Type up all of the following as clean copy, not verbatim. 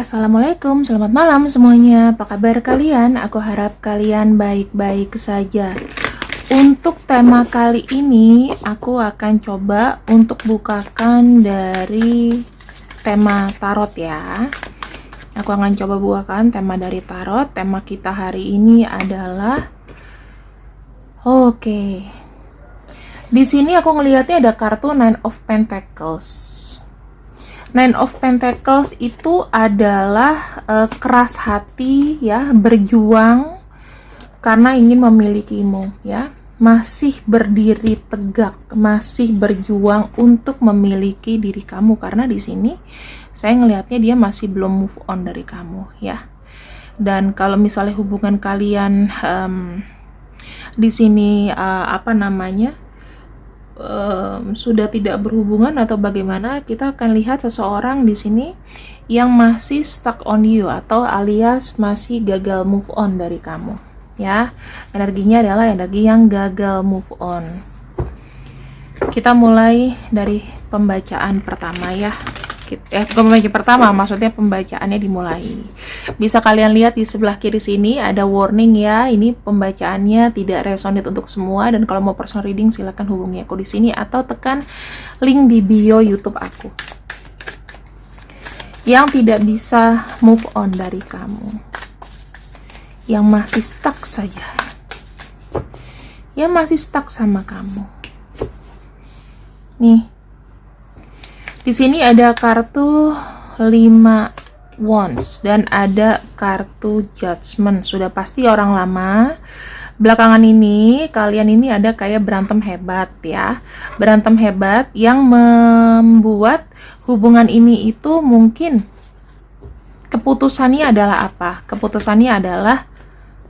Assalamualaikum, selamat malam semuanya. Apa kabar kalian? Aku harap kalian baik-baik saja. Untuk tema kali ini, aku akan coba untuk bukakan dari tema tarot ya. Aku akan coba bukakan tema dari tarot. Tema kita hari ini adalah Di sini aku ngelihatnya ada kartu Nine of Pentacles. Nine of Pentacles itu adalah keras hati ya, berjuang karena ingin memilikimu ya, masih berdiri tegak, masih berjuang untuk memiliki diri kamu, karena di sini saya ngelihatnya dia masih belum move on dari kamu ya. Dan kalau misalnya hubungan kalian di sini sudah tidak berhubungan atau bagaimana, kita akan lihat seseorang di sini yang masih stuck on you atau alias masih gagal move on dari kamu ya. Energinya adalah energi yang gagal move on. Kita mulai dari pembacaan pertama ya. Pembacaan pertama maksudnya pembacaannya dimulai. Bisa kalian lihat di sebelah kiri sini ada warning ya. Ini pembacaannya tidak resonate untuk semua, dan kalau mau personal reading silahkan hubungi aku di sini atau tekan link di bio YouTube aku. Yang tidak bisa move on dari kamu, yang masih stuck saja, yang masih stuck sama kamu. Nih. Di sini ada kartu 5 Wands dan ada kartu Judgment. Sudah pasti orang lama. Belakangan ini kalian ini ada kayak berantem hebat ya. Berantem hebat yang membuat hubungan ini itu mungkin keputusannya adalah apa? Keputusannya adalah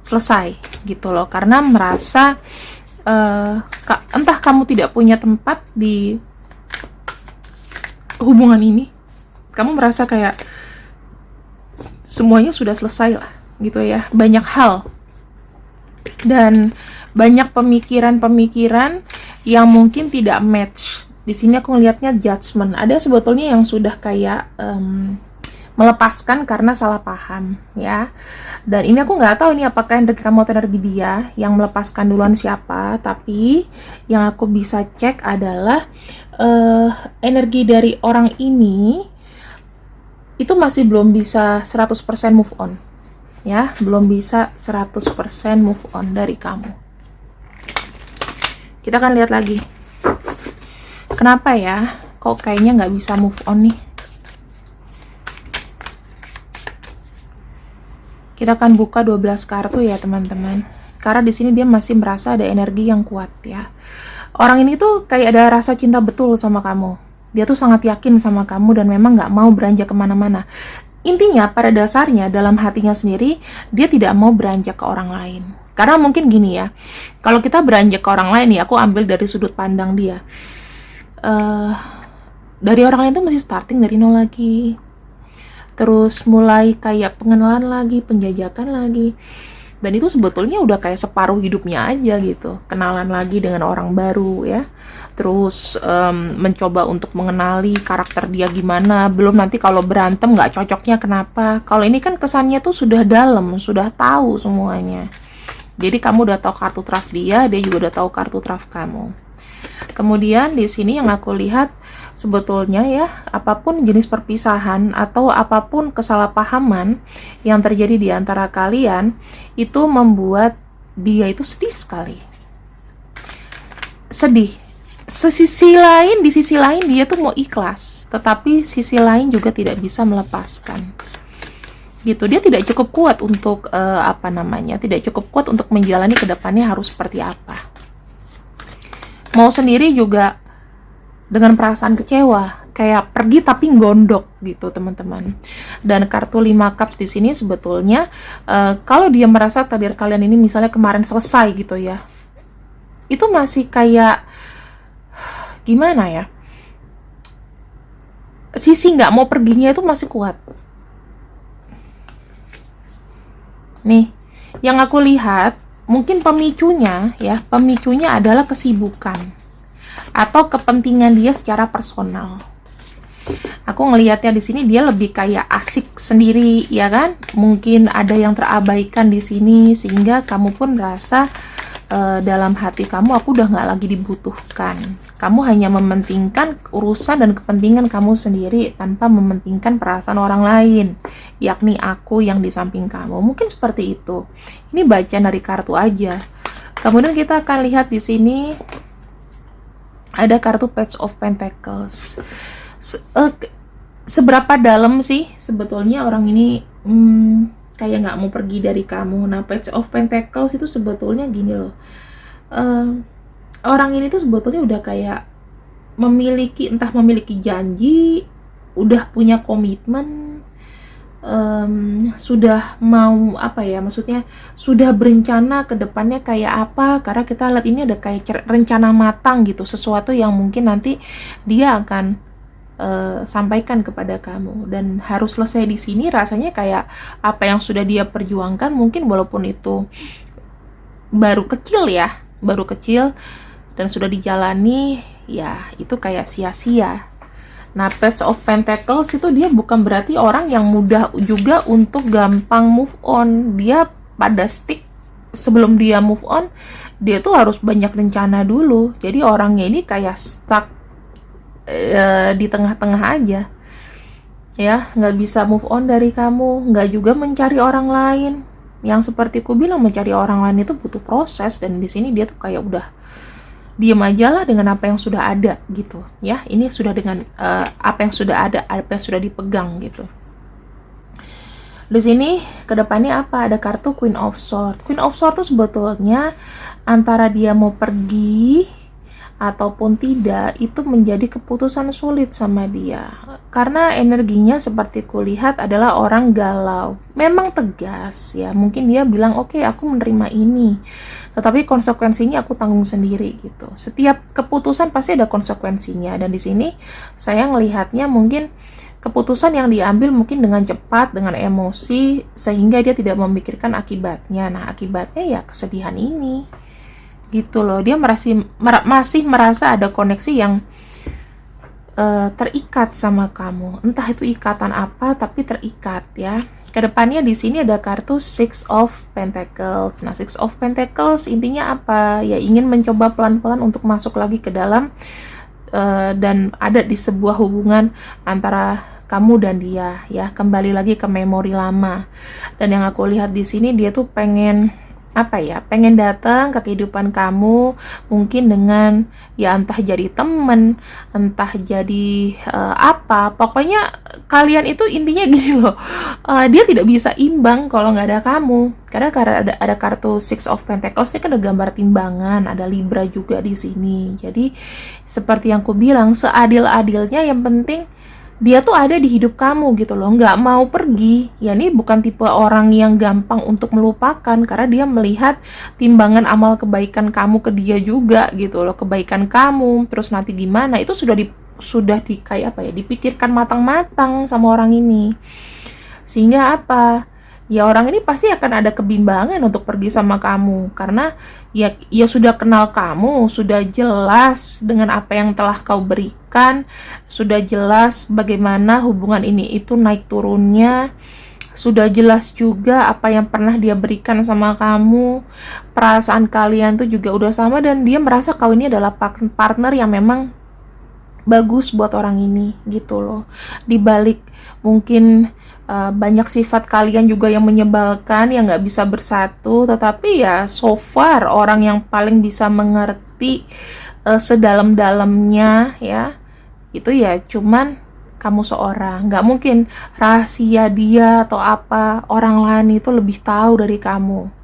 selesai gitu loh. Karena merasa entah kamu tidak punya tempat di hubungan ini, kamu merasa kayak semuanya sudah selesai lah gitu ya, banyak hal dan banyak pemikiran-pemikiran yang mungkin tidak match. Di sini aku ngelihatnya Judgment, ada sebetulnya yang sudah kayak melepaskan karena salah paham ya. Dan ini aku nggak tahu ini apakah energi kamu atau energi dia, yang melepaskan duluan siapa, tapi yang aku bisa cek adalah energi dari orang ini itu masih belum bisa 100% move on ya, belum bisa 100% move on dari kamu. Kita akan lihat lagi kenapa ya kok kayaknya nggak bisa move on nih. Kita akan buka 12 kartu ya teman-teman, karena di sini dia masih merasa ada energi yang kuat ya. Orang ini tuh kayak ada rasa cinta betul sama kamu. Dia tuh sangat yakin sama kamu dan memang nggak mau beranjak kemana-mana. Intinya pada dasarnya dalam hatinya sendiri dia tidak mau beranjak ke orang lain. Karena mungkin gini ya, kalau kita beranjak ke orang lain ya, aku ambil dari sudut pandang dia. Dari orang lain tuh masih starting dari nol lagi. Terus mulai kayak pengenalan lagi, penjajakan lagi. Dan itu sebetulnya udah kayak separuh hidupnya aja gitu, kenalan lagi dengan orang baru ya, terus mencoba untuk mengenali karakter dia gimana, belum nanti kalau berantem nggak cocoknya kenapa. Kalau ini kan kesannya tuh sudah dalam, sudah tahu semuanya. Jadi kamu udah tahu kartu truf dia, dia juga udah tahu kartu truf kamu. Kemudian di sini yang aku lihat sebetulnya ya, apapun jenis perpisahan atau apapun kesalahpahaman yang terjadi di antara kalian itu membuat dia itu sedih sekali. Sedih. Di sisi lain dia tuh mau ikhlas, tetapi sisi lain juga tidak bisa melepaskan. Gitu. Dia tidak cukup kuat untuk tidak cukup kuat untuk menjalani ke depannya harus seperti apa. Mau sendiri juga dengan perasaan kecewa, kayak pergi tapi gondok gitu teman-teman. Dan kartu 5 cups di sini sebetulnya kalau dia merasa takdir kalian ini misalnya kemarin selesai gitu ya, itu masih kayak gimana ya, sisi nggak mau perginya itu masih kuat. Nih, yang aku lihat mungkin pemicunya adalah kesibukan atau kepentingan dia secara personal. Aku ngelihatnya di sini dia lebih kayak asik sendiri, ya kan? Mungkin ada yang terabaikan di sini sehingga kamu pun merasa dalam hati kamu aku udah nggak lagi dibutuhkan. Kamu hanya mementingkan urusan dan kepentingan kamu sendiri tanpa mementingkan perasaan orang lain, yakni aku yang di samping kamu. Mungkin seperti itu. Ini bacaan dari kartu aja. Kemudian kita akan lihat di sini ada kartu Page of Pentacles. Seberapa dalam sih sebetulnya orang ini kayak nggak mau pergi dari kamu. Nah, Page of Pentacles itu sebetulnya gini loh, orang ini tuh sebetulnya udah kayak entah memiliki janji, udah punya komitmen, sudah mau apa ya, maksudnya sudah berencana ke depannya kayak apa, karena kita lihat ini ada kayak rencana matang gitu, sesuatu yang mungkin nanti dia akan sampaikan kepada kamu, dan harus selesai di sini. Rasanya kayak apa yang sudah dia perjuangkan, mungkin walaupun itu baru kecil dan sudah dijalani, ya itu kayak sia-sia. Nah, Page of Pentacles itu dia bukan berarti orang yang mudah juga untuk gampang move on. Dia pada stick, sebelum dia move on, dia tuh harus banyak rencana dulu. Jadi orangnya ini kayak stuck di tengah-tengah aja, ya, nggak bisa move on dari kamu, nggak juga mencari orang lain. Yang seperti ku bilang, mencari orang lain itu butuh proses, dan di sini dia tuh kayak udah diam aja lah dengan apa yang sudah ada gitu, ya. Ini sudah dengan apa yang sudah ada, apa yang sudah dipegang gitu. Di sini kedepannya apa? Ada kartu Queen of Swords. Queen of Swords tuh sebetulnya antara dia mau pergi ataupun tidak, itu menjadi keputusan sulit sama dia, karena energinya seperti kulihat adalah orang galau, memang tegas ya, mungkin dia bilang oke, aku menerima ini, tetapi konsekuensinya aku tanggung sendiri gitu. Setiap keputusan pasti ada konsekuensinya, dan di sini saya ngelihatnya mungkin keputusan yang diambil mungkin dengan cepat, dengan emosi, sehingga dia tidak memikirkan akibatnya. Nah, akibatnya ya kesedihan ini gitu loh. Dia masih merasa ada koneksi yang terikat sama kamu, entah itu ikatan apa, tapi terikat ya. Kedepannya di sini ada kartu Six of Pentacles. Nah, Six of Pentacles intinya apa? Ya, ingin mencoba pelan-pelan untuk masuk lagi ke dalam dan ada di sebuah hubungan antara kamu dan dia, ya, kembali lagi ke memori lama. Dan yang aku lihat di sini, dia tuh pengen apa ya, pengen datang ke kehidupan kamu, mungkin dengan ya entah jadi temen, entah jadi apa, pokoknya kalian itu intinya gini loh, dia tidak bisa imbang kalau nggak ada kamu, karena ada kartu Six of Pentacles, ini kan ada gambar timbangan, ada Libra juga di sini. Jadi seperti yang aku bilang, seadil-adilnya yang penting dia tuh ada di hidup kamu gitu loh, nggak mau pergi. Ya, ini bukan tipe orang yang gampang untuk melupakan, karena dia melihat timbangan amal kebaikan kamu ke dia juga gitu loh, kebaikan kamu, terus nanti gimana, itu sudah kayak apa ya, dipikirkan matang-matang sama orang ini. Sehingga apa? Ya, orang ini pasti akan ada kebimbangan untuk pergi sama kamu, karena ya sudah kenal kamu, sudah jelas dengan apa yang telah kau berikan, sudah jelas bagaimana hubungan ini itu naik turunnya, sudah jelas juga apa yang pernah dia berikan sama kamu, perasaan kalian tuh juga udah sama, dan dia merasa kau ini adalah partner yang memang bagus buat orang ini gitu loh. Di balik mungkin banyak sifat kalian juga yang menyebalkan, yang nggak bisa bersatu, tetapi ya so far orang yang paling bisa mengerti sedalam-dalamnya ya, itu ya cuman kamu seorang. Nggak mungkin rahasia dia atau apa orang lain itu lebih tahu dari kamu.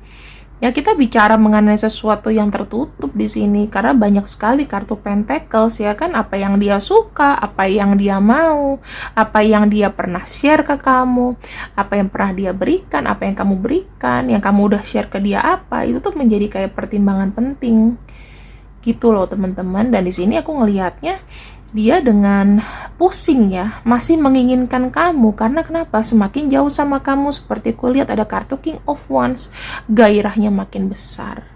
Ya, kita bicara mengenai sesuatu yang tertutup di sini, karena banyak sekali kartu Pentacles ya kan, apa yang dia suka, apa yang dia mau, apa yang dia pernah share ke kamu, apa yang pernah dia berikan, apa yang kamu berikan, yang kamu udah share ke dia apa, itu tuh menjadi kayak pertimbangan penting gitu loh teman-teman. Dan di sini aku ngelihatnya dia dengan pusing ya, masih menginginkan kamu, karena kenapa? Semakin jauh sama kamu, seperti kulihat ada kartu King of Wands, gairahnya makin besar.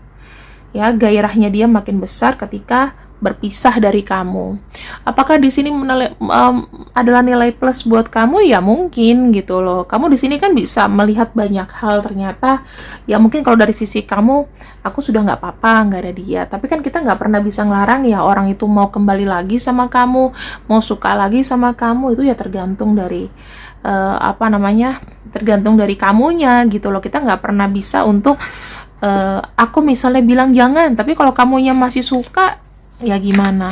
Ya, gairahnya dia makin besar ketika berpisah dari kamu. Apakah di sini adalah nilai plus buat kamu? Ya mungkin gitu loh. Kamu di sini kan bisa melihat banyak hal ternyata. Ya mungkin kalau dari sisi kamu, aku sudah nggak apa-apa, nggak ada dia. Tapi kan kita nggak pernah bisa ngelarang ya orang itu mau kembali lagi sama kamu, mau suka lagi sama kamu, itu ya tergantung dari tergantung dari kamunya gitu loh. Kita nggak pernah bisa untuk aku misalnya bilang jangan, tapi kalau kamunya masih suka, ya gimana?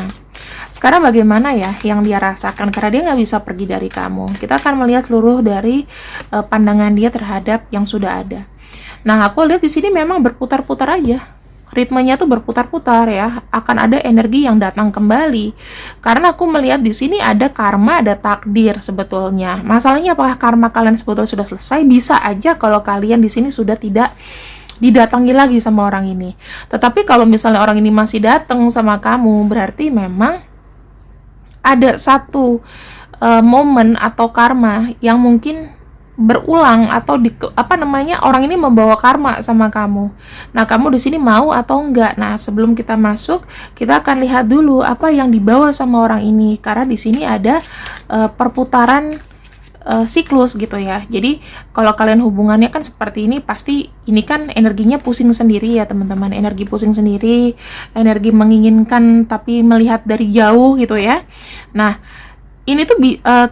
Sekarang bagaimana ya yang dia rasakan, karena dia nggak bisa pergi dari kamu. Kita akan melihat seluruh dari pandangan dia terhadap yang sudah ada. Nah, aku lihat di sini memang berputar-putar aja. Ritmenya tuh berputar-putar ya. Akan ada energi yang datang kembali. Karena aku melihat di sini ada karma, ada takdir sebetulnya. Masalahnya apakah karma kalian sebetulnya sudah selesai? Bisa aja kalau kalian di sini sudah tidak didatangi lagi sama orang ini. Tetapi kalau misalnya orang ini masih datang sama kamu, berarti memang ada satu momen atau karma yang mungkin berulang, atau orang ini membawa karma sama kamu. Nah, kamu di sini mau atau enggak? Nah, sebelum kita masuk, kita akan lihat dulu apa yang dibawa sama orang ini, karena di sini ada perputaran siklus gitu ya. Jadi kalau kalian hubungannya kan seperti ini, pasti ini kan energinya pusing sendiri ya teman-teman. Energi pusing sendiri, energi menginginkan tapi melihat dari jauh gitu ya. Nah, ini tuh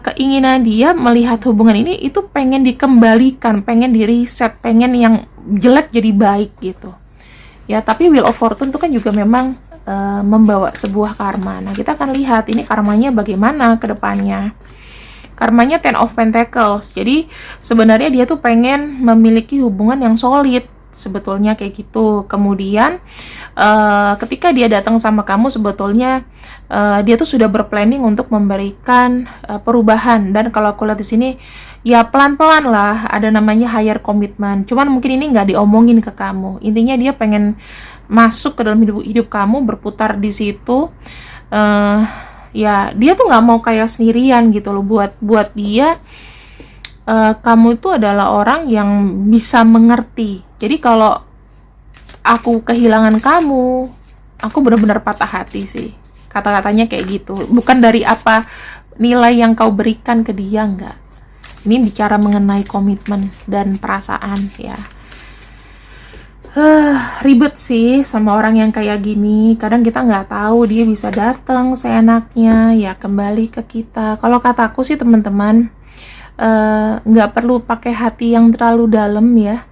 keinginan dia melihat hubungan ini itu pengen dikembalikan, pengen di reset, pengen yang jelek jadi baik gitu ya. Tapi Wheel of Fortune itu kan juga memang membawa sebuah karma. Nah, kita akan lihat ini karmanya bagaimana ke depannya. Karmanya Ten of Pentacles. Jadi sebenarnya dia tuh pengen memiliki hubungan yang solid, sebetulnya kayak gitu. Kemudian ketika dia datang sama kamu, sebetulnya dia tuh sudah berplanning untuk memberikan perubahan. Dan kalau aku lihat di sini, ya pelan-pelan lah, ada namanya higher commitment. Cuman mungkin ini nggak diomongin ke kamu. Intinya dia pengen masuk ke dalam hidup kamu, berputar di situ. Ya dia tuh nggak mau kayak sendirian gitu loh. Buat dia kamu itu adalah orang yang bisa mengerti. Jadi kalau aku kehilangan kamu, aku benar-benar patah hati sih. Kata-katanya kayak gitu. Bukan dari apa nilai yang kau berikan ke dia, enggak. Ini bicara mengenai komitmen dan perasaan ya. Ribet sih sama orang yang kayak gini. Kadang kita nggak tahu dia bisa datang seenaknya ya kembali ke kita. Kalau kataku sih teman-teman, nggak perlu pakai hati yang terlalu dalam ya.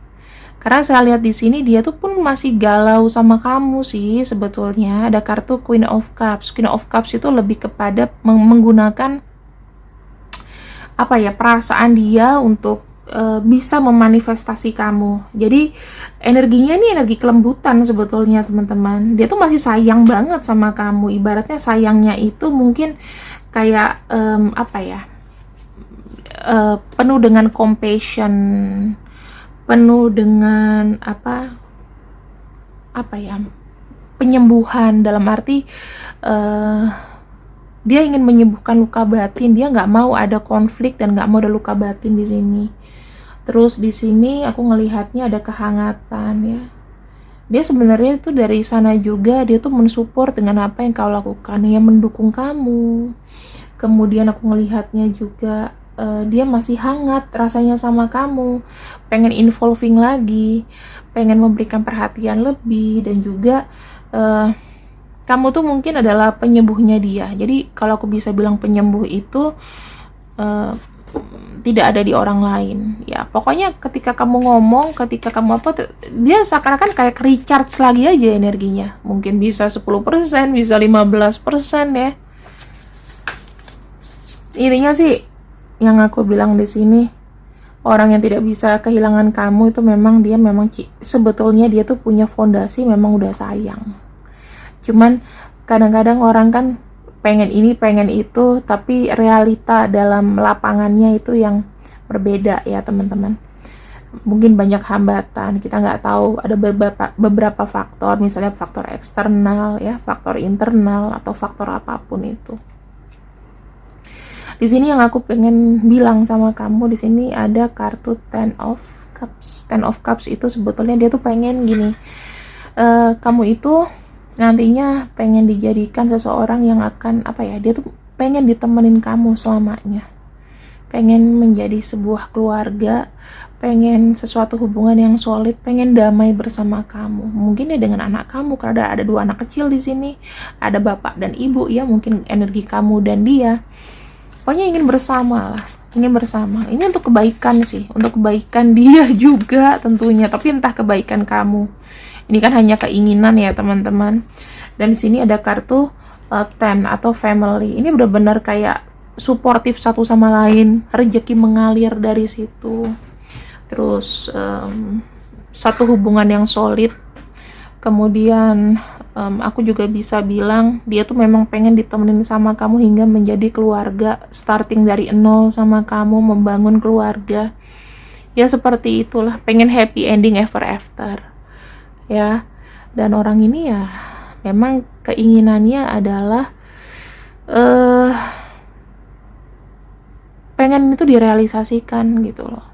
Karena saya lihat di sini dia tuh pun masih galau sama kamu sih sebetulnya. Ada kartu Queen of Cups. Queen of Cups itu lebih kepada menggunakan perasaan dia untuk bisa memanifestasi kamu. Jadi energinya ini energi kelembutan sebetulnya teman-teman. Dia tuh masih sayang banget sama kamu. Ibaratnya sayangnya itu mungkin kayak penuh dengan compassion, penuh dengan penyembuhan, dalam arti dia ingin menyembuhkan luka batin. Dia nggak mau ada konflik dan nggak mau ada luka batin di sini. Terus di sini aku ngelihatnya ada kehangatan ya. Dia sebenarnya itu dari sana juga dia tuh mensupport dengan apa yang kau lakukan, ya mendukung kamu. Kemudian aku ngelihatnya juga dia masih hangat rasanya sama kamu, pengen involving lagi, pengen memberikan perhatian lebih, dan juga kamu tuh mungkin adalah penyembuhnya dia. Jadi kalau aku bisa bilang penyembuh itu tidak ada di orang lain ya. Pokoknya ketika kamu ngomong, ketika kamu dia seakan-akan kayak recharge lagi aja energinya. Mungkin bisa 10%, bisa 15% ya. Intinya sih yang aku bilang di sini, orang yang tidak bisa kehilangan kamu itu memang sebetulnya dia tuh punya fondasi, memang udah sayang. Cuman kadang-kadang orang kan pengen ini, pengen itu, tapi realita dalam lapangannya itu yang berbeda ya teman-teman. Mungkin banyak hambatan, kita nggak tahu, ada beberapa faktor, misalnya faktor eksternal ya, faktor internal, atau faktor apapun itu. Di sini yang aku pengen bilang sama kamu, di sini ada kartu Ten of Cups. Ten of Cups itu sebetulnya dia tuh pengen gini, kamu itu nantinya pengen dijadikan seseorang yang akan dia tuh pengen ditemenin kamu selamanya, pengen menjadi sebuah keluarga, pengen sesuatu hubungan yang solid, pengen damai bersama kamu. Mungkin ya dengan anak kamu, karena ada 2 anak kecil di sini, ada bapak dan ibu ya, mungkin energi kamu dan dia. Pokoknya ingin bersama lah, ingin bersama. Ini untuk kebaikan sih, untuk kebaikan dia juga tentunya, tapi entah kebaikan kamu. Ini kan hanya keinginan ya teman-teman. Dan di sini ada kartu Ten atau family. Ini benar-benar kayak suportif satu sama lain, rezeki mengalir dari situ. Terus satu hubungan yang solid. Kemudian aku juga bisa bilang dia tuh memang pengen ditemenin sama kamu hingga menjadi keluarga, starting dari nol sama kamu, membangun keluarga. Ya seperti itulah, pengen happy ending ever after. Ya. Dan orang ini ya memang keinginannya adalah pengen itu direalisasikan gitu loh.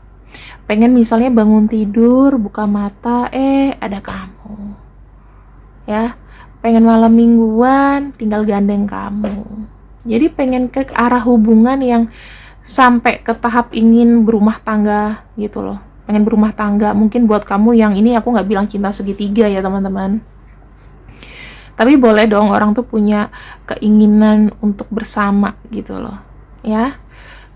Pengen misalnya bangun tidur, buka mata, ada kamu. Ya, pengen malam mingguan, tinggal gandeng kamu. Jadi pengen ke arah hubungan yang sampai ke tahap ingin berumah tangga gitu loh. Pengen berumah tangga. Mungkin buat kamu yang ini aku nggak bilang cinta segitiga ya teman-teman. Tapi boleh dong orang tuh punya keinginan untuk bersama gitu loh. Ya.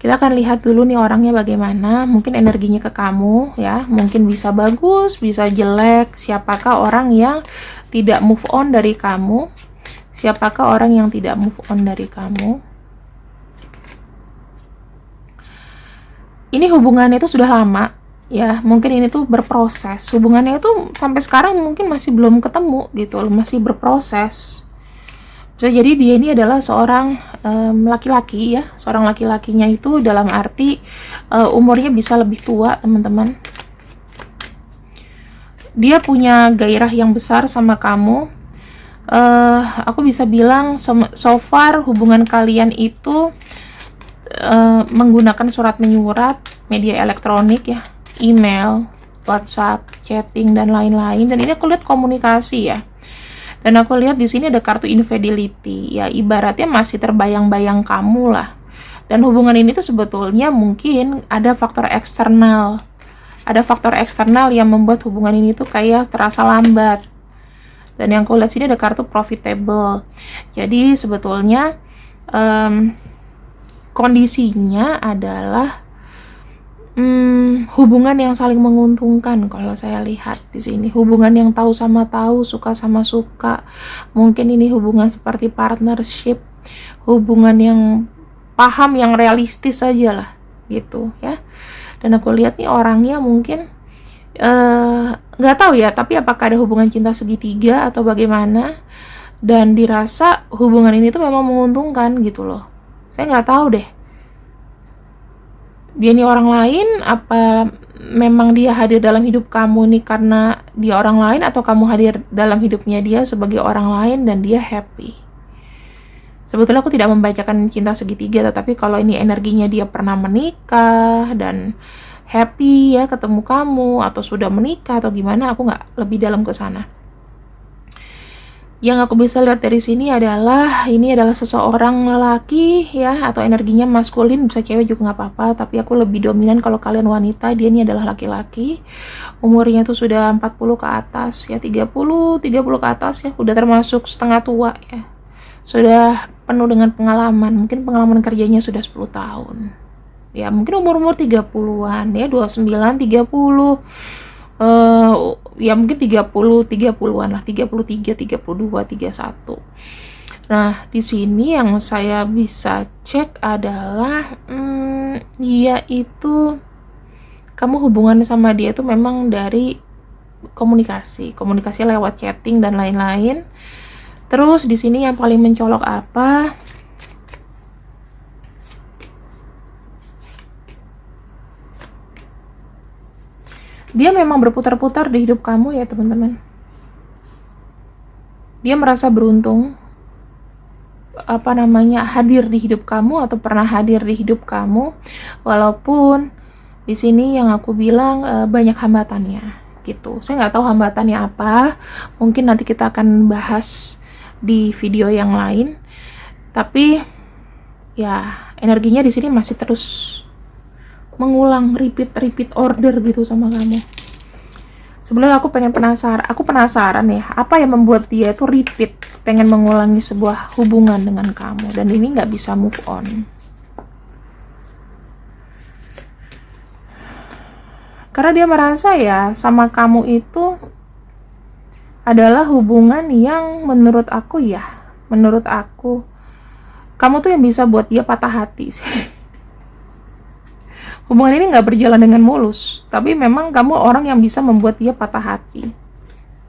Kita akan lihat dulu nih orangnya bagaimana, mungkin energinya ke kamu ya, mungkin bisa bagus, bisa jelek. Siapakah orang yang tidak move on dari kamu? Siapakah orang yang tidak move on dari kamu? Ini hubungannya itu sudah lama ya, mungkin ini tuh berproses. Hubungannya itu sampai sekarang mungkin masih belum ketemu gitu loh, masih berproses. Bisa jadi dia ini adalah seorang laki-laki ya, seorang laki-lakinya itu dalam arti umurnya bisa lebih tua teman-teman. Dia punya gairah yang besar sama kamu. Aku bisa bilang so far hubungan kalian itu menggunakan surat menyurat, media elektronik ya, email, WhatsApp, chatting dan lain-lain. Dan ini aku lihat komunikasi ya. Dan aku lihat di sini ada kartu infidelity, ya ibaratnya masih terbayang-bayang kamu lah. Dan hubungan ini tuh sebetulnya mungkin ada faktor eksternal. Ada faktor eksternal yang membuat hubungan ini tuh kayak terasa lambat. Dan yang aku lihat sini ada kartu profitable. Jadi sebetulnya kondisinya adalah hubungan yang saling menguntungkan kalau saya lihat di sini. Hubungan yang tahu sama tahu, suka sama suka. Mungkin ini hubungan seperti partnership, hubungan yang paham, yang realistis aja lah gitu ya. Dan aku lihat nih orangnya mungkin nggak tahu ya, tapi apakah ada hubungan cinta segitiga atau bagaimana. Dan dirasa hubungan ini tuh memang menguntungkan gitu loh. Saya nggak tahu deh, dia ini orang lain, apa memang dia hadir dalam hidup kamu nih karena dia orang lain, atau kamu hadir dalam hidupnya dia sebagai orang lain dan dia happy. Sebetulnya aku tidak membacakan cinta segitiga, tetapi kalau ini energinya dia pernah menikah dan happy ya ketemu kamu, atau sudah menikah atau gimana, aku nggak lebih dalam ke sana. Yang aku bisa lihat dari sini adalah ini adalah seseorang lelaki ya, atau energinya maskulin, bisa cewek juga nggak apa-apa, tapi aku lebih dominan kalau kalian wanita. Dia ini adalah laki-laki, umurnya tuh sudah 40 ke atas ya, 30 ke atas ya, udah termasuk setengah tua ya, sudah penuh dengan pengalaman, mungkin pengalaman kerjanya sudah 10 tahun ya, mungkin umur 30-an ya, 29, 30 ya mungkin 30-an lah, 33, 32, 31. Nah, di sini yang saya bisa cek adalah dia itu, kamu hubungan sama dia itu memang dari komunikasi lewat chatting dan lain-lain. Terus di sini yang paling mencolok apa? Dia memang berputar-putar di hidup kamu ya teman-teman. Dia merasa beruntung hadir di hidup kamu atau pernah hadir di hidup kamu, walaupun di sini yang aku bilang banyak hambatannya gitu. Saya nggak tahu hambatannya apa, mungkin nanti kita akan bahas di video yang lain. Tapi ya energinya di sini masih terus mengulang, repeat order gitu sama kamu. Sebenarnya aku penasaran ya, apa yang membuat dia itu repeat, pengen mengulangi sebuah hubungan dengan kamu, dan ini nggak bisa move on. Karena dia merasa ya sama kamu itu adalah hubungan yang menurut aku kamu tuh yang bisa buat dia patah hati sih. Hubungan ini nggak berjalan dengan mulus, tapi memang kamu orang yang bisa membuat dia patah hati.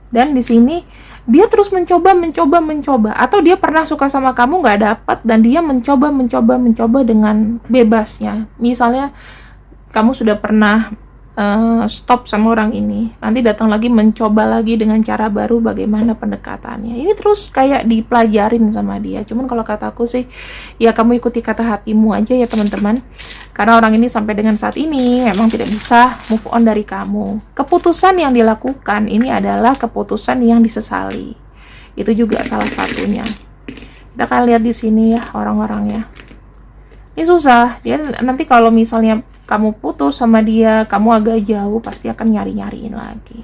Dan di sini dia terus mencoba, atau dia pernah suka sama kamu nggak dapat, dan dia mencoba dengan bebasnya. Misalnya kamu sudah pernah stop sama orang ini, nanti datang lagi mencoba lagi dengan cara baru bagaimana pendekatannya. Ini terus kayak dipelajarin sama dia. Cuman kalau kataku sih, ya kamu ikuti kata hatimu aja ya teman-teman. Karena orang ini sampai dengan saat ini memang tidak bisa move on dari kamu. Keputusan yang dilakukan ini adalah keputusan yang disesali. Itu juga salah satunya. Kita akan lihat di sini ya orang-orangnya. Ini susah, dia nanti kalau misalnya kamu putus sama dia, kamu agak jauh, pasti akan nyari-nyariin lagi.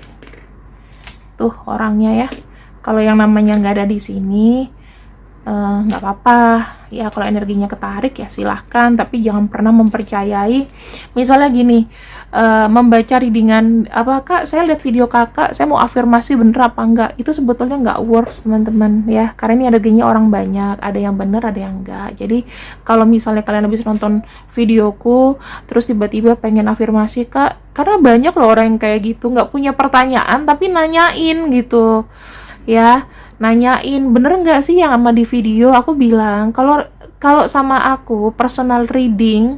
Tuh orangnya ya, kalau yang namanya nggak ada di sini, nggak apa-apa. Ya kalau energinya ketarik ya silahkan, tapi jangan pernah mempercayai. Misalnya gini, membaca readingan, apa kak, saya lihat video kakak, saya mau afirmasi bener apa enggak, itu sebetulnya nggak works teman-teman ya, karena ini energinya orang banyak, ada yang bener ada yang enggak. Jadi kalau misalnya kalian habis nonton videoku terus tiba-tiba pengen afirmasi kak, karena banyak loh orang yang kayak gitu, nggak punya pertanyaan tapi nanyain gitu ya, nanyain bener nggak sih yang sama di video. Aku bilang kalau sama aku personal reading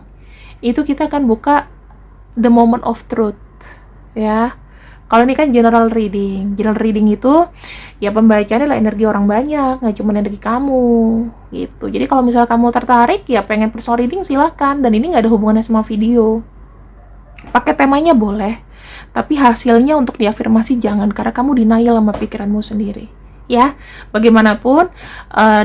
itu kita akan buka the moment of truth ya. Kalau ini kan general reading itu ya pembacaannya adalah energi orang banyak, nggak cuma energi kamu gitu. Jadi kalau misalnya kamu tertarik ya pengen personal reading silahkan, dan ini nggak ada hubungannya sama video. Pakai temanya boleh, tapi hasilnya untuk diafirmasi jangan, karena kamu denial sama pikiranmu sendiri ya. Bagaimanapun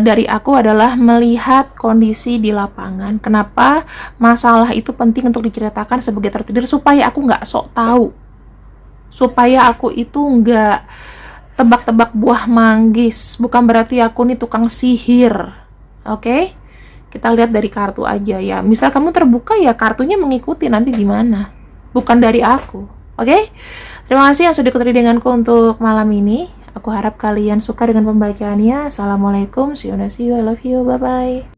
dari aku adalah melihat kondisi di lapangan. Kenapa masalah itu penting untuk diceritakan sebagai tertidur, supaya aku nggak sok tahu, supaya aku itu nggak tebak-tebak buah manggis. Bukan berarti aku nih tukang sihir, oke? Kita lihat dari kartu aja ya. Misal kamu terbuka ya kartunya mengikuti nanti gimana, bukan dari aku, oke? Terima kasih yang sudah ikuti denganku untuk malam ini. Aku harap kalian suka dengan pembacaannya. Assalamualaikum, see you, I love you, bye-bye.